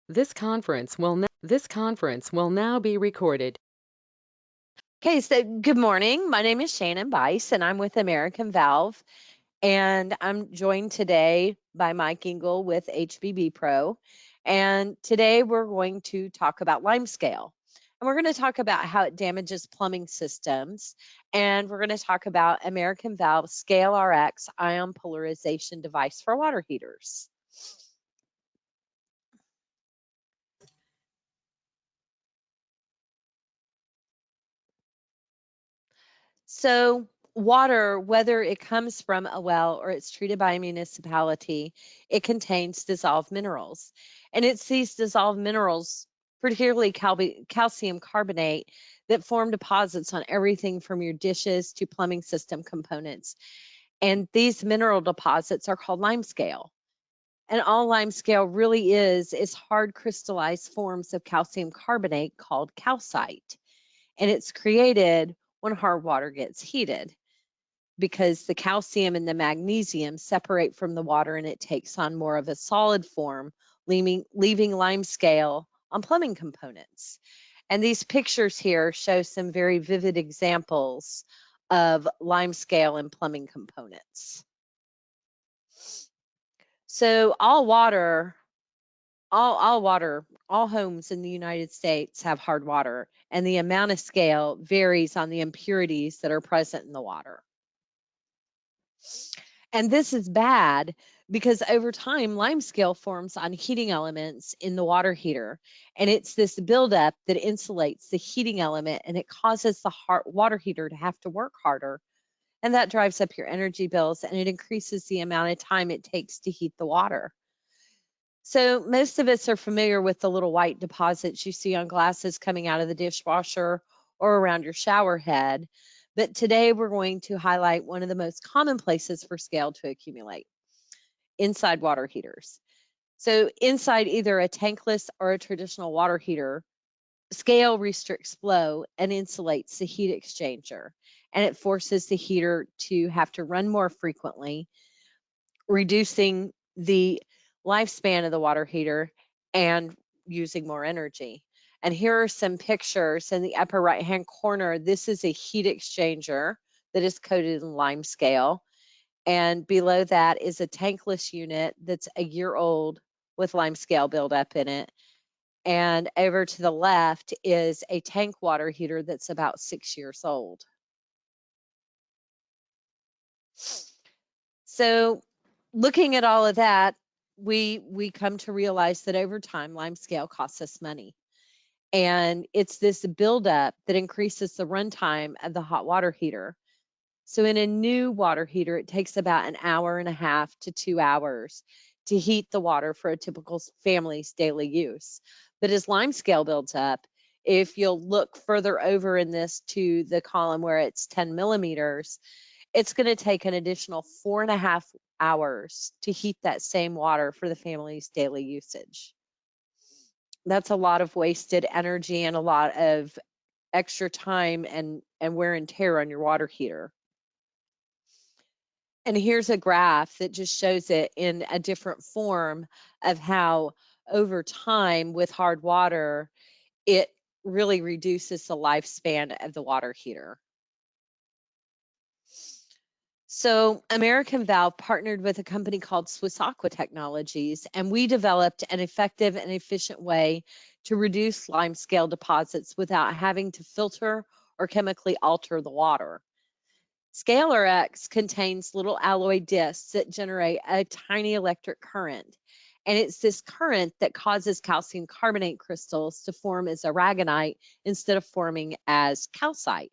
This conference will now be recorded. Okay, so good morning. My name is Shannon Buice, and I'm with American Valve. And I'm joined today by Mike Engel with HBB Pro. And today we're going to talk about limescale. And we're going to talk about how it damages plumbing systems. And we're going to talk about American Valve ScaleRX ion polarization device for water heaters. So, water, whether it comes from a well or it's treated by a municipality, it contains dissolved minerals. And it's these dissolved minerals, particularly calcium carbonate, that form deposits on everything from your dishes to plumbing system components. And these mineral deposits are called limescale. And all limescale really is hard crystallized forms of calcium carbonate called calcite. And it's created when hard water gets heated because the calcium and the magnesium separate from the water and it takes on more of a solid form, leaving limescale on plumbing components. And these pictures here show some very vivid examples of limescale and plumbing components. So all homes in the United States have hard water, and the amount of scale varies on the impurities that are present in the water. And this is bad because over time, limescale forms on heating elements in the water heater. And it's this buildup that insulates the heating element and it causes the water heater to have to work harder. And that drives up your energy bills and it increases the amount of time it takes to heat the water. So most of us are familiar with the little white deposits you see on glasses coming out of the dishwasher or around your shower head. But today we're going to highlight one of the most common places for scale to accumulate, inside water heaters. So inside either a tankless or a traditional water heater, scale restricts flow and insulates the heat exchanger. And it forces the heater to have to run more frequently, reducing the lifespan of the water heater and using more energy. And here are some pictures in the upper right hand corner. This is a heat exchanger that is coated in limescale. And below that is a tankless unit that's a year old with limescale buildup in it. And over to the left is a tank water heater that's about 6 years old. So looking at all of that, we come to realize that over time, limescale costs us money. And it's this buildup that increases the runtime of the hot water heater. So in a new water heater, it takes about an hour and a half to 2 hours to heat the water for a typical family's daily use. But as limescale builds up, if you'll look further over in this to the column where it's 10 millimeters, it's going to take an additional 4.5 hours to heat that same water for the family's daily usage. That's a lot of wasted energy and a lot of extra time and wear and tear on your water heater. And here's a graph that just shows it in a different form of how over time with hard water, it really reduces the lifespan of the water heater. So American Valve partnered with a company called Swiss Aqua Technologies, and we developed an effective and efficient way to reduce limescale deposits without having to filter or chemically alter the water. ScaleRX contains little alloy discs that generate a tiny electric current. And it's this current that causes calcium carbonate crystals to form as aragonite instead of forming as calcite.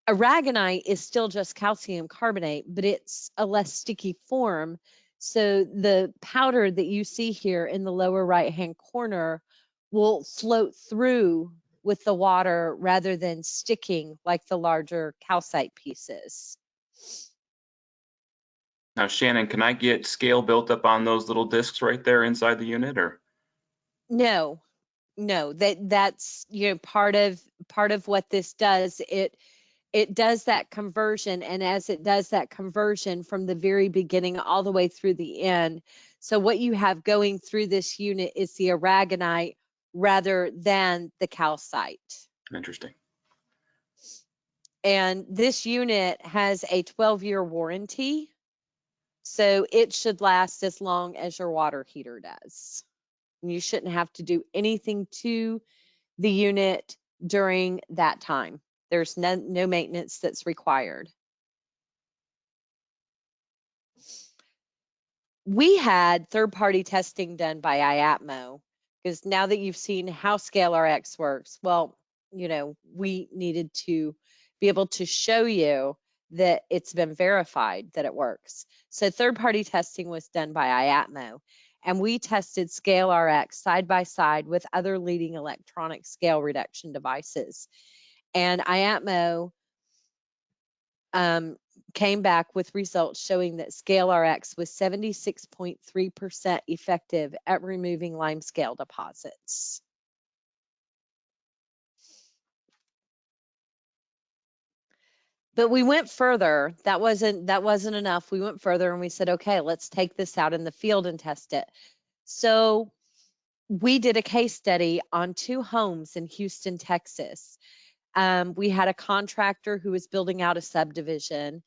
Aragonite is still just calcium carbonate, but it's a less sticky form. So the powder that you see here in the lower right-hand corner will float through with the water rather than sticking like the larger calcite pieces. Now, Shannon, can I get scale built up on those little discs right there inside the unit, or? No, that's part of what this does. it does that conversion, and as it does that conversion from the very beginning all the way through the end, so what you have going through this unit is the aragonite rather than the calcite. Interesting. And this unit has a 12-year warranty, so it should last as long as your water heater does. You shouldn't have to do anything to the unit during that time. There's no maintenance that's required. We had third-party testing done by IATMO, because now that you've seen how ScaleRX works, well, we needed to be able to show you that it's been verified that it works. So third-party testing was done by IATMO, and we tested ScaleRX side by side with other leading electronic scale reduction devices. And IATMO came back with results showing that ScaleRX was 76.3% effective at removing limescale deposits. But we went further. That wasn't enough. We went further and we said, okay, let's take this out in the field and test it. So we did a case study on 2 homes in Houston, Texas. We had a contractor who was building out a subdivision,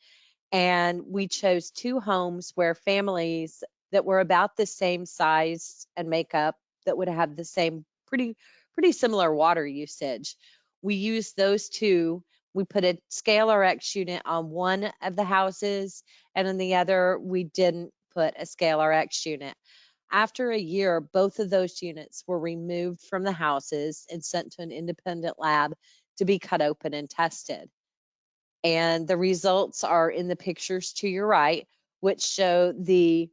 and we chose 2 homes where families that were about the same size and makeup, that would have the same pretty similar water usage. We used those 2. We put a ScaleRX unit on one of the houses, and on the other, we didn't put a ScaleRX unit. After a year, both of those units were removed from the houses and sent to an independent lab to be cut open and tested. And the results are in the pictures to your right, which show the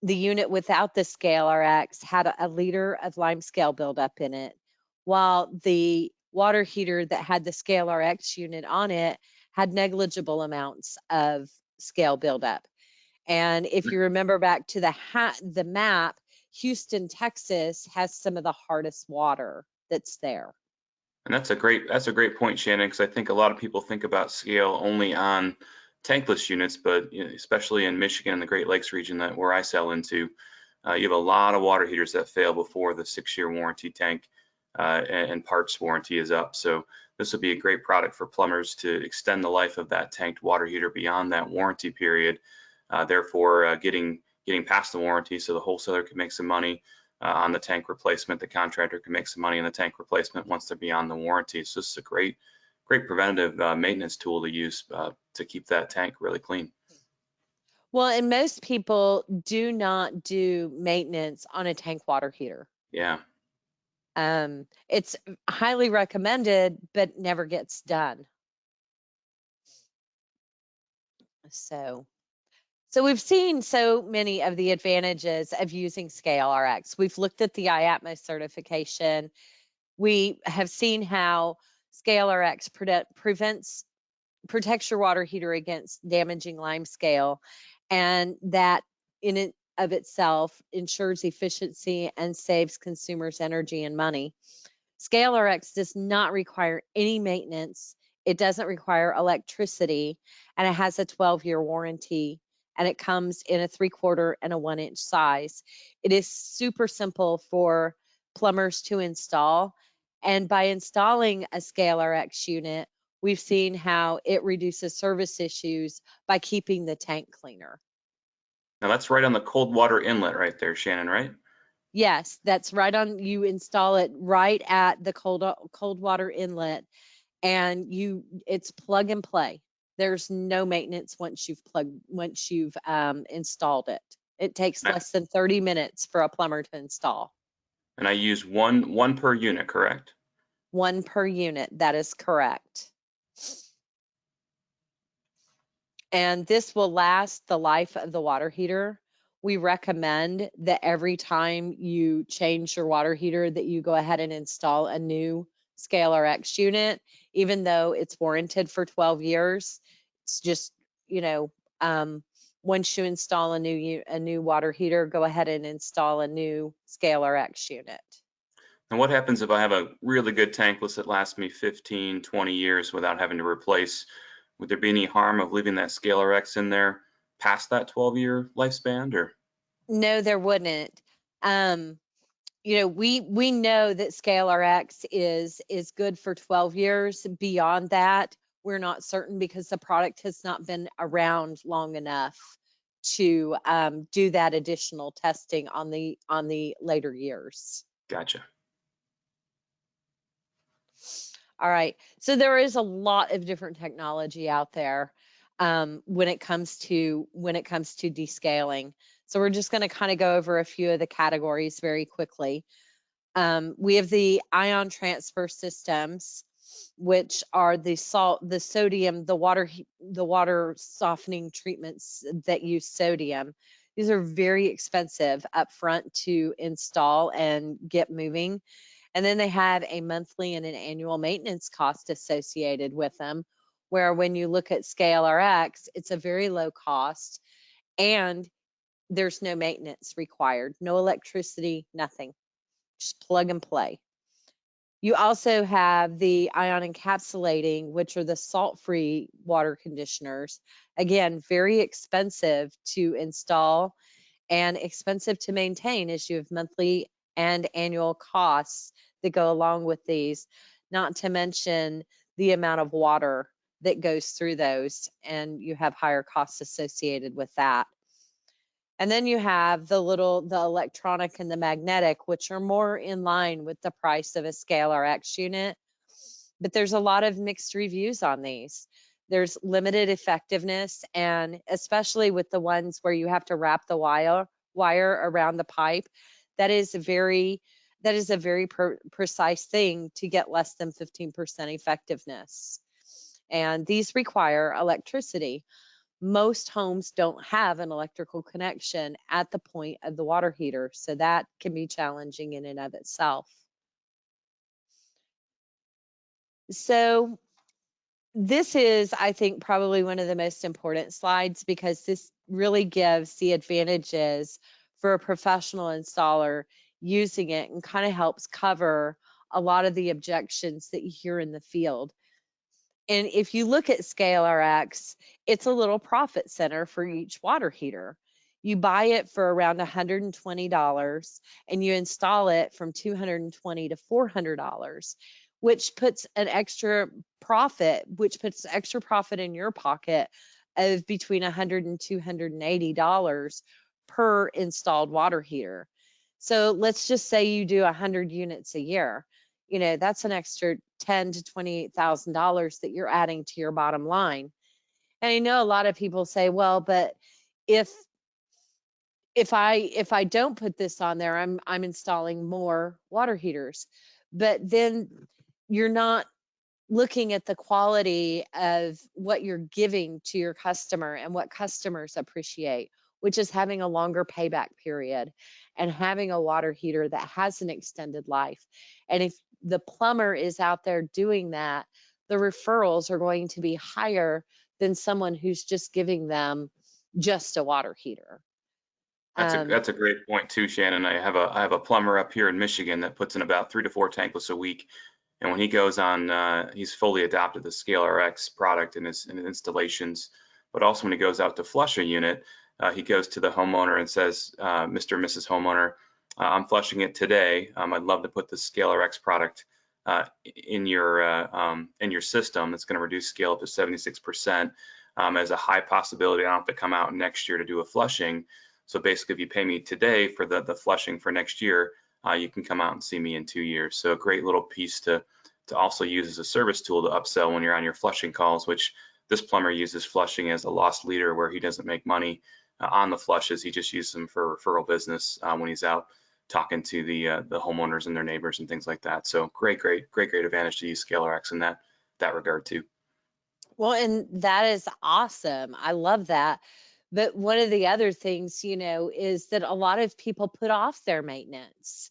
unit without the ScaleRX had a liter of limescale buildup in it, while the water heater that had the ScaleRX unit on it had negligible amounts of scale buildup. And if you remember back to the map, Houston, Texas has some of the hardest water that's there. And that's a great point, Shannon, because I think a lot of people think about scale only on tankless units, but especially in Michigan and the Great Lakes region where I sell into, you have a lot of water heaters that fail before the 6-year warranty tank and parts warranty is up. So this would be a great product for plumbers to extend the life of that tanked water heater beyond that warranty period, therefore getting past the warranty so the wholesaler can make some money on the tank replacement. The contractor can make some money on the tank replacement once they're beyond the warranty. So this is a great preventative maintenance tool to use to keep that tank really clean. Well, and most people do not do maintenance on a tank water heater. Yeah. It's highly recommended, but never gets done. So we've seen so many of the advantages of using ScaleRX. We've looked at the IATMO certification. We have seen how ScaleRX protects your water heater against damaging limescale, and that in and of itself ensures efficiency and saves consumers energy and money. ScaleRX does not require any maintenance. It doesn't require electricity, and it has a 12-year warranty, and it comes in a 3/4 and a 1-inch size. It is super simple for plumbers to install, and by installing a ScaleRX unit, we've seen how it reduces service issues by keeping the tank cleaner. Now that's right on the cold water inlet right there, Shannon, right? Yes, that's right on. You install it right at the cold water inlet, and it's plug and play. There's no maintenance once you've installed it. It takes less than 30 minutes for a plumber to install. And I use one per unit, correct? 1 per unit, that is correct. And this will last the life of the water heater. We recommend that every time you change your water heater that you go ahead and install a new ScaleRX unit, even though it's warranted for 12 years. It's just, once you install a new water heater, go ahead and install a new ScaleRX unit. And what happens if I have a really good tankless that lasts me 15, 20 years without having to replace? Would there be any harm of leaving that ScaleRX in there past that 12-year lifespan, or? No, there wouldn't. Um, we know that ScaleRX is good for 12 years. Beyond that, we're not certain because the product has not been around long enough to do that additional testing on the later years. Gotcha. All right. So there is a lot of different technology out there when it comes to descaling. So we're just going to kind of go over a few of the categories very quickly. We have the ion transfer systems, which are the salt, the sodium, the water softening treatments that use sodium. These are very expensive up front to install and get moving. And then they have a monthly and an annual maintenance cost associated with them, where when you look at ScaleRX, it's a very low cost and there's no maintenance required, no electricity, nothing, just plug and play. You also have the ion encapsulating, which are the salt-free water conditioners. Again, very expensive to install and expensive to maintain as you have monthly and annual costs that go along with these, not to mention the amount of water that goes through those, and you have higher costs associated with that. And then you have the electronic and the magnetic, which are more in line with the price of a ScaleRX unit. But there's a lot of mixed reviews on these. There's limited effectiveness, and especially with the ones where you have to wrap the wire around the pipe, that is a very precise thing to get less than 15% effectiveness. And these require electricity. Most homes don't have an electrical connection at the point of the water heater, so that can be challenging in and of itself. So this is, I think, probably one of the most important slides because this really gives the advantages for a professional installer using it and kind of helps cover a lot of the objections that you hear in the field. And if you look at ScaleRX, it's a little profit center for each water heater. You buy it for around $120 and you install it from $220 to $400, which puts extra profit in your pocket of between $100 and $280 per installed water heater. So let's just say you do 100 units a year. That's an extra $10,000 to $28,000 that you're adding to your bottom line. And I know a lot of people say, well, but if I don't put this on there, I'm installing more water heaters. But then you're not looking at the quality of what you're giving to your customer and what customers appreciate, which is having a longer payback period and having a water heater that has an extended life. And if the plumber is out there doing that, the referrals are going to be higher than someone who's just giving them just a water heater. That's a great point too, Shannon. I have a plumber up here in Michigan that puts in about 3 to 4 tankless a week, and when he goes on, he's fully adopted the ScaleRX product in his installations. But also when he goes out to flush a unit, he goes to the homeowner and says, "Mr. and Mrs. Homeowner, I'm flushing it today. I'd love to put the ScaleRX product in your system. It's going to reduce scale up to 76%. As a high possibility I don't have to come out next year to do a flushing. So basically, if you pay me today for the flushing for next year, you can come out and see me in 2 years." So a great little piece to also use as a service tool to upsell when you're on your flushing calls, which this plumber uses flushing as a lost leader where he doesn't make money on the flushes. He just uses them for referral business when he's out talking to the homeowners and their neighbors and things like that. So great advantage to use ScaleRX in that regard too. Well, and that is awesome. I love that. But one of the other things, is that a lot of people put off their maintenance,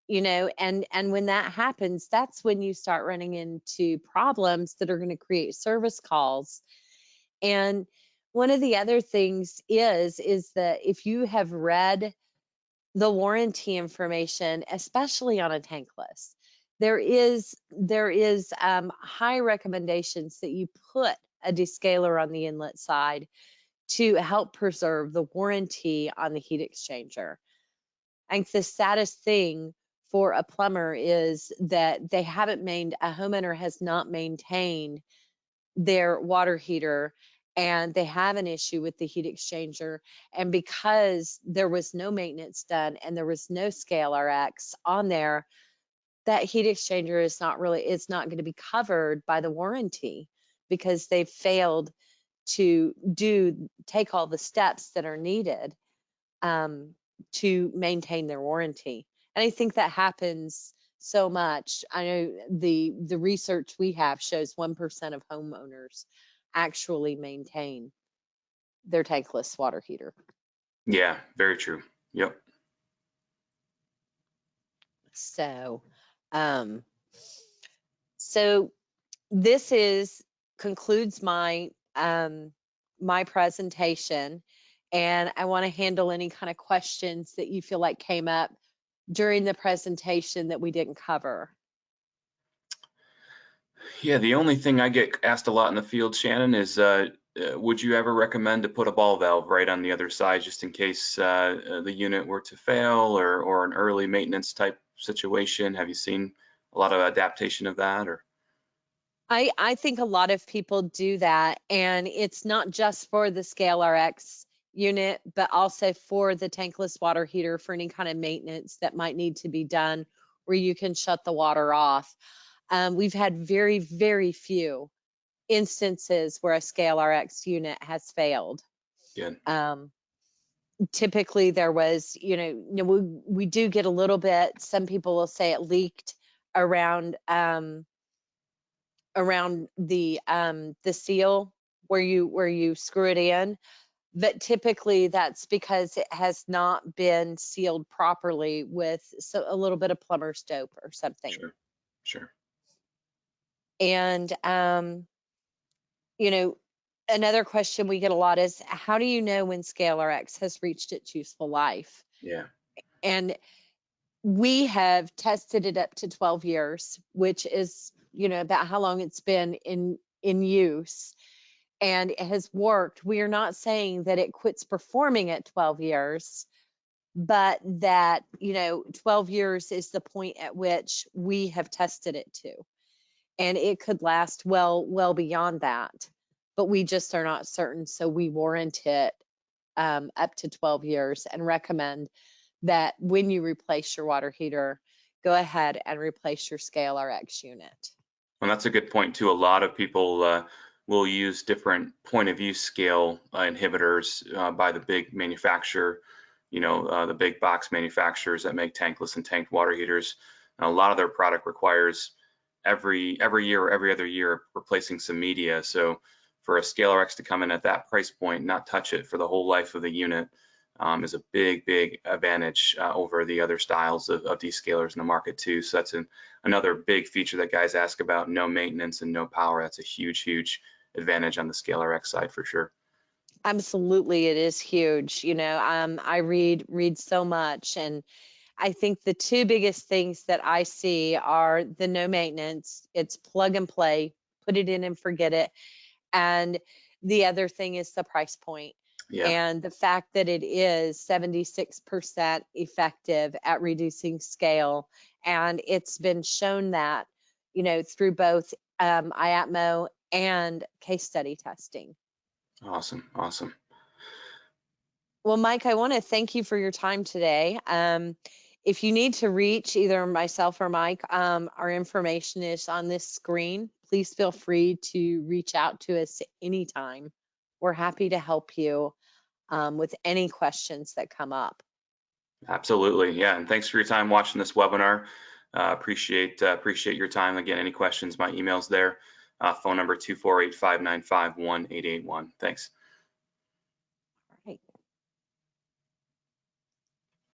and when that happens, that's when you start running into problems that are going to create service calls. And one of the other things is that if you have read the warranty information, especially on a tankless. There is high recommendations that you put a descaler on the inlet side to help preserve the warranty on the heat exchanger. I think the saddest thing for a plumber is that a homeowner has not maintained their water heater and they have an issue with the heat exchanger. And because there was no maintenance done and there was no ScaleRX on there, that heat exchanger it's not going to be covered by the warranty because they've failed to take all the steps that are needed to maintain their warranty. And I think that happens so much. I know the research we have shows 1% of homeowners actually maintain their tankless water heater. Yeah, very true. Yep. So, so this concludes my my presentation, and I want to handle any kind of questions that you feel like came up during the presentation that we didn't cover. Yeah, the only thing I get asked a lot in the field, Shannon, is would you ever recommend to put a ball valve right on the other side just in case the unit were to fail or an early maintenance type situation? Have you seen a lot of adaptation of that? Or I think a lot of people do that, and it's not just for the ScaleRX unit, but also for the tankless water heater for any kind of maintenance that might need to be done where you can shut the water off. We've had very, very few instances where a ScaleRX unit has failed. Good. Typically there was, we do get a little bit, some people will say it leaked around the seal where you screw it in, but typically that's because it has not been sealed properly with a little bit of plumber's dope or something. Sure. Sure. And another question we get a lot is, how do you know when ScaleRX has reached its useful life? Yeah. And we have tested it up to 12 years, which is, about how long it's been in use, and it has worked. We are not saying that it quits performing at 12 years, but that, 12 years is the point at which we have tested it to. And it could last well beyond that, but we just are not certain. So we warrant it up to 12 years and recommend that when you replace your water heater, go ahead and replace your ScaleRX unit. Well, that's a good point too. A lot of people will use different point of view scale inhibitors by the big manufacturer, the big box manufacturers that make tankless and tanked water heaters. And a lot of their product requires every year or every other year replacing some media. So for a ScaleRX to come in at that price point, not touch it for the whole life of the unit, is a big advantage over the other styles of descalers in the market too. So that's another big feature that guys ask about: no maintenance and no power. That's a huge advantage on the ScaleRX side for sure. Absolutely, it is huge. I read so much, and I think the two biggest things that I see are the no maintenance. It's plug and play, put it in and forget it. And the other thing is the price point. Yeah. And the fact that it is 76% effective at reducing scale. And it's been shown that, through both IATMO and case study testing. Awesome. Well, Mike, I want to thank you for your time today. If you need to reach either myself or Mike, our information is on this screen. Please feel free to reach out to us anytime. We're happy to help you with any questions that come up. Absolutely. Yeah. And thanks for your time watching this webinar. Appreciate your time. Again, any questions, my email's there. Phone number 248-595-1881. Thanks.